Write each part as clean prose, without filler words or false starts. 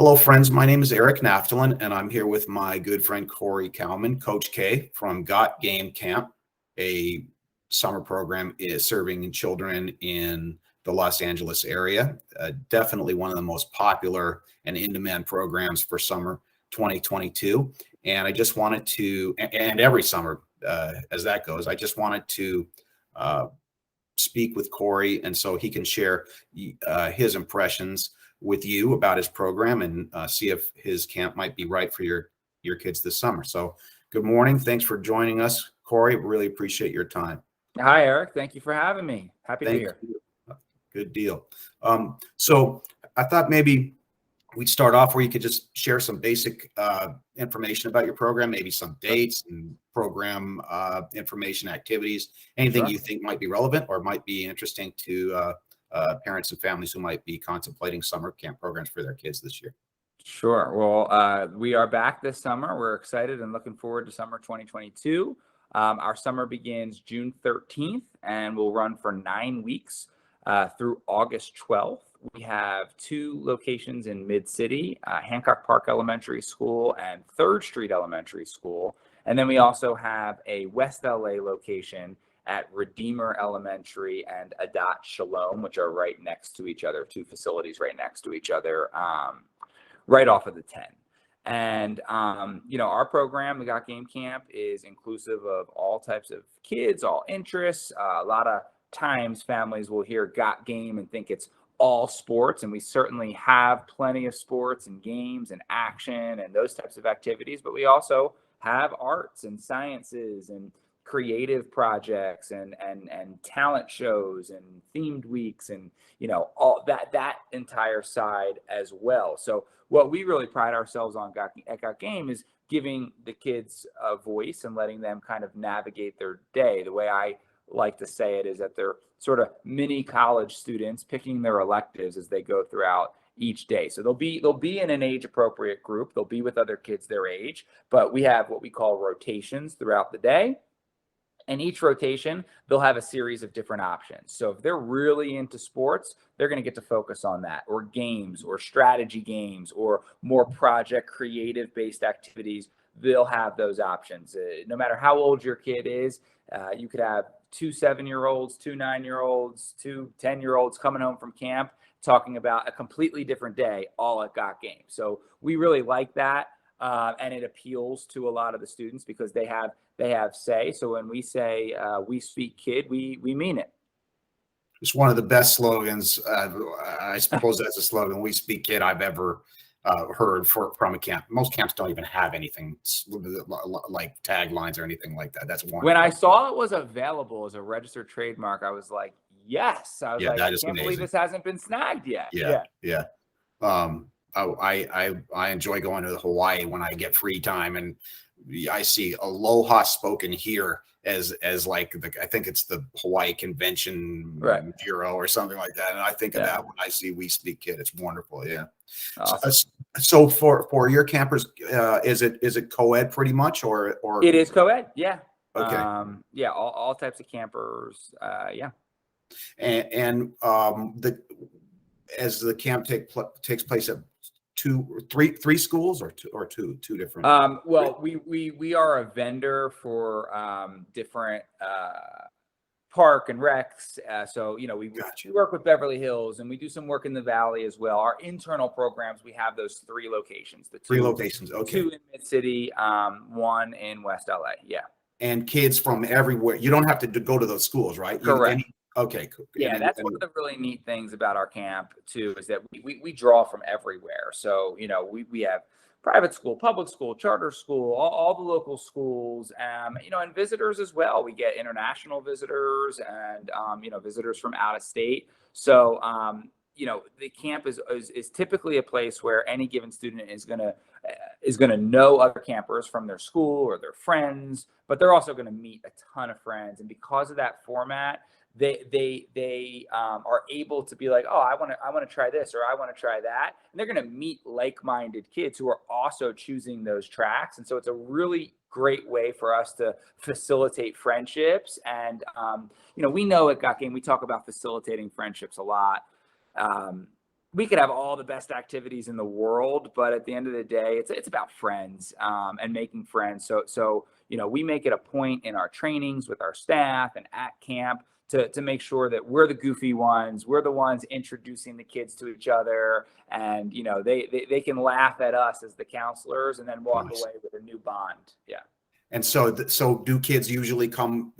Hello, friends. My name is Eric Naftalin, and I'm here with my good friend Korey Kalman, Coach K from Got Game Camp, a summer program is serving children in the Los Angeles area. Definitely one of the most popular and in-demand programs for summer 2022. And I just wanted to, and every summer as that goes, I just wanted to uh, speak with Korey, and so he can share his impressions with you about his program and see if his camp might be right for your kids this summer. So, good morning. Thanks for joining us, Korey. Really appreciate your time. Hi, Eric. Thank you for having me. Happy to be here. You. Good deal. So I thought maybe we'd start off where you could just share some basic information about your program, maybe some dates and program information, activities, anything you think might be relevant or might be interesting to parents and families who might be contemplating summer camp programs for their kids this year. Sure. Well, we are back this summer. We're excited and looking forward to summer 2022. Our summer begins June 13th and will run for 9 weeks through August 12th. We have 2 locations in Mid-City, Hancock Park Elementary School and 3rd Street Elementary School. And then we also have a West LA location at Redeemer Elementary and Adat Shalom, which are right next to each other, 2 facilities right next to each other, right off of the 10. And, our program, the Got Game Camp, is inclusive of all types of kids, all interests. A lot of times families will hear Got Game and think it's all sports, and we certainly have plenty of sports and games and action and those types of activities, but we also have arts and sciences and creative projects and talent shows and themed weeks and all that entire side as well. So what we really pride ourselves on at Got Game is giving the kids a voice and letting them kind of navigate their day. The way I like to say it is that they're sort of mini college students picking their electives as they go throughout each day. So they'll be in an age appropriate group. They'll be with other kids their age, but we have what we call rotations throughout the day. And each rotation, they'll have a series of different options. So if they're really into sports, they're going to get to focus on that, or games, or strategy games, or more project creative based activities. They'll have those options. No matter how old your kid is, you could have 2 7-year-olds, 2 9-year-olds, 2 10-year-olds coming home from camp talking about a completely different day, all at Got Game. So we really like that. And it appeals to a lot of the students because they have say. So when we say we speak kid, we mean it. It's one of the best slogans. I suppose that's a slogan, we speak kid, I've ever heard from a camp. Most camps don't even have anything like taglines or anything like that. That's one. When I saw it was available as a registered trademark, I was like, yes. I was like, I can't believe this hasn't been snagged yet. Yeah. I enjoy going to Hawaii when I get free time, and I see aloha spoken here as like I think it's the Hawaii Convention Bureau or something like that, and I think of that when I see we speak kid. It's wonderful. Yeah. Awesome. So for your campers, is it co-ed pretty much, or it is co-ed? Yeah. Okay. All types of campers. Yeah. And as the camp takes place at three schools or two different. Well, we are a vendor for different park and recs. So we work with Beverly Hills, and we do some work in the Valley as well. Our internal programs, we have those 3 locations. The 2 locations. Okay. 2 in Mid-City, 1 in West LA. Yeah. And kids from everywhere. You don't have to go to those schools, right? Correct. Okay, cool. Yeah, that's one of the really neat things about our camp too, is that we draw from everywhere. So, we have private school, public school, charter school, all the local schools, and visitors as well. We get international visitors and, visitors from out of state. So, the camp is typically a place where any given student is gonna know other campers from their school or their friends, but they're also going to meet a ton of friends. And because of that format, they are able to be like, oh, I want to try this, or I want to try that. And they're going to meet like-minded kids who are also choosing those tracks. And so it's a really great way for us to facilitate friendships. And, we know at Got Game, we talk about facilitating friendships a lot. we could have all the best activities in the world, but at the end of the day, it's about friends, and making friends. So we make it a point in our trainings with our staff and at camp to make sure that we're the goofy ones, we're the ones introducing the kids to each other, and they can laugh at us as the counselors and then walk Nice. away with a new bond. Yeah. And so do kids usually come?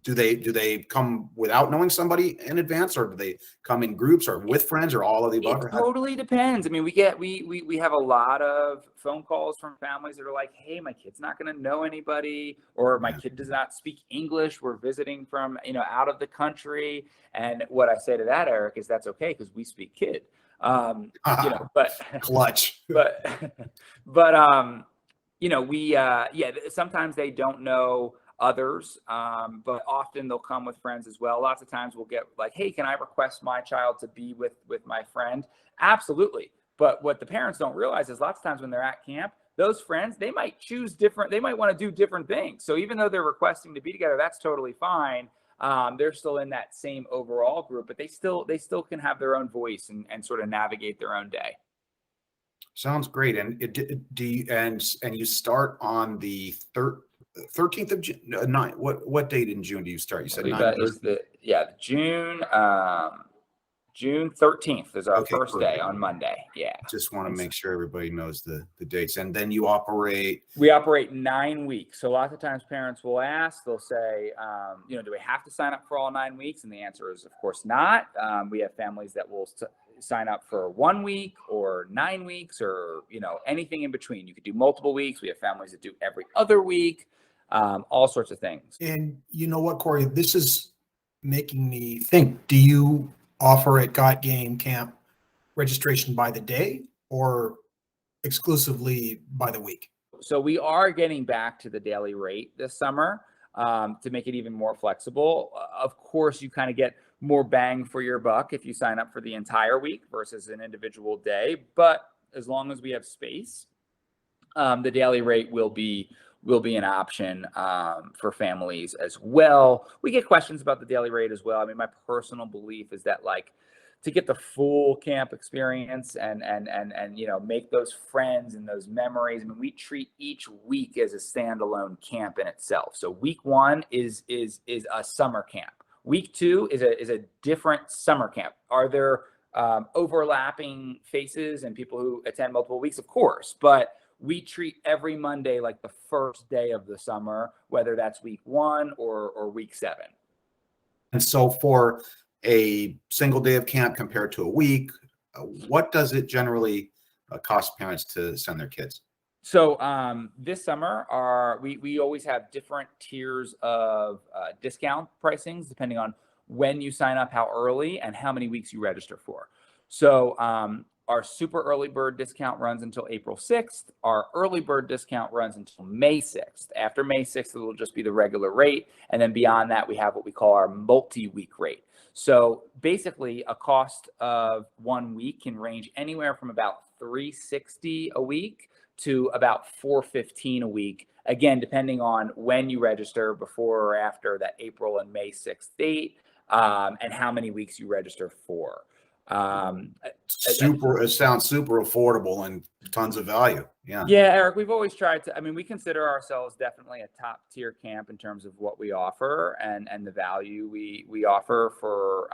Do they come without knowing somebody in advance, or do they come in groups or with friends, or all of the above? It totally depends. I mean, we have a lot of phone calls from families that are like, "Hey, my kid's not going to know anybody," or "My kid does not speak English. We're visiting from out of the country." And what I say to that, Eric, is that's okay because we speak kid. But Clutch. but sometimes they don't know others, but often they'll come with friends as well. Lots of times we'll get like, "Hey, can I request my child to be with my friend?" Absolutely. But what the parents don't realize is lots of times when they're at camp, those friends, they might choose different, they might want to do different things. So even though they're requesting to be together, that's totally fine. They're still in that same overall group, but they still can have their own voice and sort of navigate their own day. Sounds great. And you start on the 13th of June? What date in June do you start? You said 9. That is June 13th is our first day on Monday. Yeah. Just want to make sure everybody knows the dates. And then you operate. We operate 9 weeks. So lots of times parents will ask, they'll say, do we have to sign up for all 9 weeks? And the answer is, of course not. We have families that will sign up for 1 week or 9 weeks or, anything in between. You could do multiple weeks. We have families that do every other week, all sorts of things. And you know what, Korey, this is making me think, do you offer at Got Game Camp registration by the day or exclusively by the week? So we are getting back to the daily rate this summer, to make it even more flexible. Of course, you kind of get more bang for your buck if you sign up for the entire week versus an individual day. But as long as we have space, the daily rate will be an option for families as well. We get questions about the daily rate as well. I mean, my personal belief is that to get the full camp experience and make those friends and those memories. I mean, we treat each week as a standalone camp in itself. So week 1 is a summer camp. Week 2 is a different summer camp. Are there overlapping faces and people who attend multiple weeks? Of course, but we treat every Monday like the first day of the summer, whether that's week 1 or week 7. And so for a single day of camp compared to a week, what does it generally cost parents to send their kids? So this summer, we always have different tiers of discount pricings depending on when you sign up, how early, and how many weeks you register for. So our super early bird discount runs until April 6th. Our early bird discount runs until May 6th. After May 6th, it will just be the regular rate. And then beyond that, we have what we call our multi-week rate. So basically, a cost of 1 week can range anywhere from about $360 a week to about $415 a week. Again, depending on when you register, before or after that April and May 6th date, and how many weeks you register for. It sounds super affordable and tons of value. Yeah, Eric, we've always tried to, we consider ourselves definitely a top tier camp in terms of what we offer and the value we offer for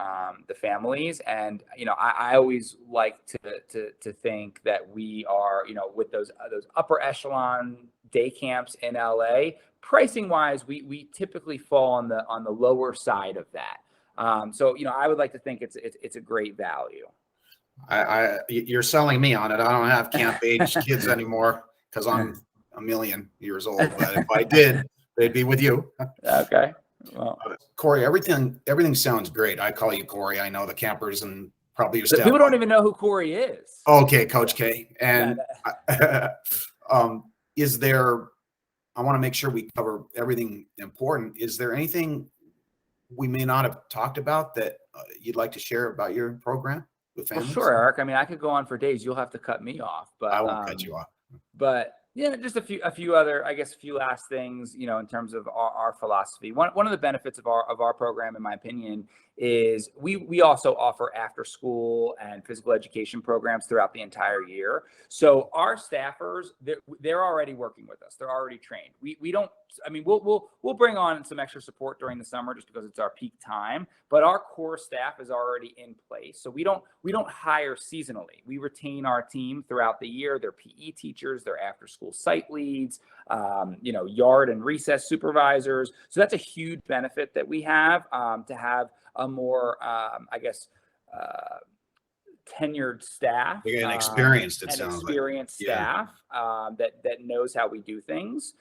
the families. And I always like to think that we are, with those upper echelon day camps in LA, pricing wise, we typically fall on the lower side of that. So I would like to think it's a great value. You're selling me on it. I don't have camp age kids anymore because I'm a million years old. But if I did, they'd be with you. Okay. Well, Korey, everything sounds great. I call you Korey. I know the campers and probably your staff. People don't even know who Korey is. Okay, Coach K. And is there? I want to make sure we cover everything important. Is there anything we may not have talked about that you'd like to share about your program with families? Well, sure, Eric. I could go on for days. You'll have to cut me off, but I won't cut you off. But yeah, just a few other, I guess, a few last things, in terms of our philosophy. One of the benefits of our program, in my opinion, is we also offer after school and physical education programs throughout the entire year. So our staffers, they're already working with us. They're already trained. We don't, I mean, we'll bring on some extra support during the summer just because it's our peak time, but our core staff is already in place. So we don't hire seasonally. We retain our team throughout the year. They're PE teachers, they're after school site leads, yard and recess supervisors. So that's a huge benefit that we have, to have a more, tenured staff, Again, experienced, it and sounds like. experienced Yeah. staff, that knows how we do things.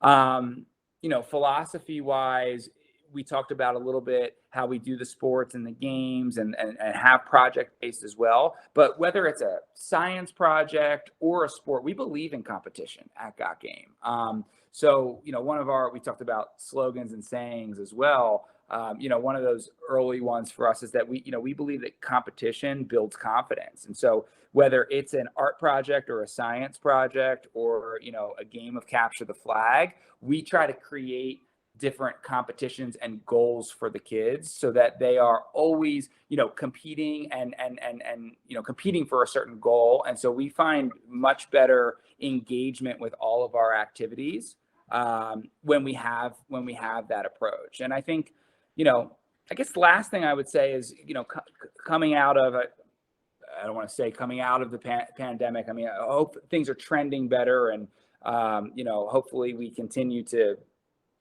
Philosophy wise, we talked about a little bit how we do the sports and the games and have project based as well. But whether it's a science project or a sport, we believe in competition at Got Game. We talked about slogans and sayings as well. One of those early ones for us is that we believe that competition builds confidence. And so whether it's an art project or a science project or, a game of capture the flag, we try to create different competitions and goals for the kids so that they are always, competing and competing for a certain goal. And so we find much better engagement with all of our activities when we have that approach. And I think, I guess the last thing I would say is, coming out of it, I don't want to say coming out of the pandemic. I mean, I hope things are trending better and, hopefully we continue to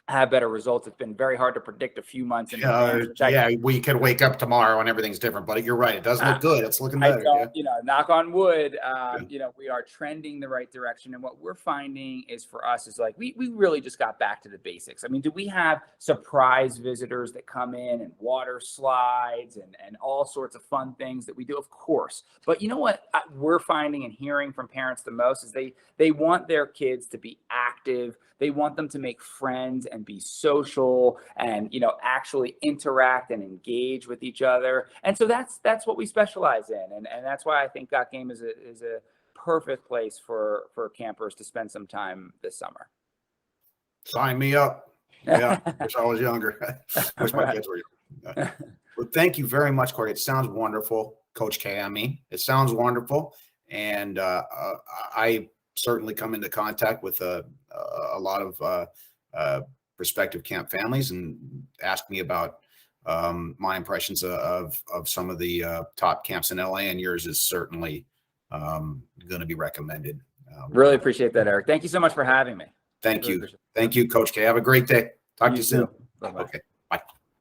have better results. It's been very hard to predict a few months in advance. We could wake up tomorrow and everything's different, but you're right. It does look good. It's looking better. Knock on wood, we are trending the right direction. And what we're finding is for us is like, we really just got back to the basics. I mean, do we have surprise visitors that come in and water slides and all sorts of fun things that we do? Of course. But you know what we're finding and hearing from parents the most is they want their kids to be active. They want them to make friends and be social and, actually interact and engage with each other. And so that's what we specialize in. And that's why I think Got Game is a perfect place for campers to spend some time this summer. Sign me up. Yeah. Wish I was younger. Wish my kids were younger. Well, thank you very much, Korey. It sounds wonderful. Coach K, I mean, it sounds wonderful. And I certainly come into contact with a lot of prospective camp families and ask me about my impressions of some of the top camps in LA, and yours is certainly going to be recommended. Really appreciate that, Eric. Thank you so much for having me. Thank you. Thank you, Coach K. Have a great day. Talk to you soon. Bye-bye. Okay.